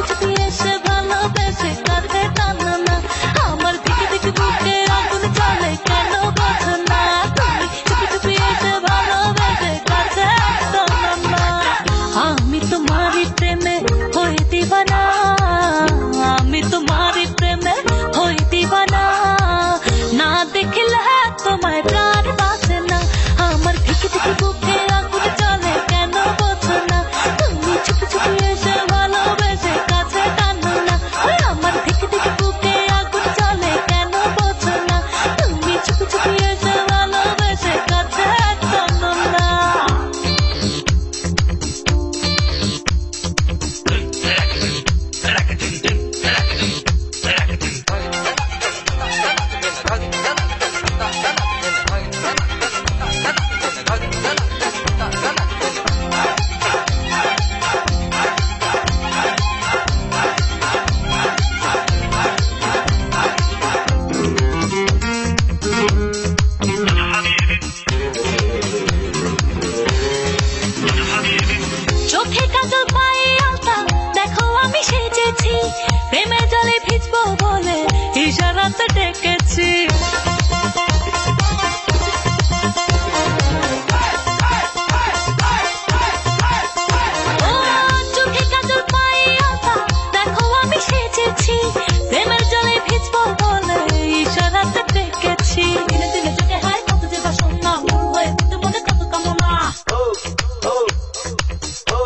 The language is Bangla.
চুপি এসে ভালোবেসে কাছে টানো না আমার দিকে দিকে বুকে আগুন জ্বলে কেন বোঝো না তুমি চুপি এসে ভালোবেসে কাছে টানো না আমি তোমারই প্রেমে হয়ে দিবানা আমি তোমারই প্রেমে হয়ে দিবানা না দেখলে তোমায় প্রাণ বাঁচে না আমার দিকে দিকে বুকে আগুন জ্বলে কেন বোঝো না তুমি চুপি এসে ভালোবেসে কাছে টানো না আমার দিকে দিকে বুকে আগুন জ্বলে কেন বোঝো না তুমি চুপি এসে ভালোবেসে কাছে টানো না চোখে কাজল পায়ে আলতা দেখো আমি সেজেছি প্রেমে জলে ভিজবো বলে ইশারাতে ডেকেছি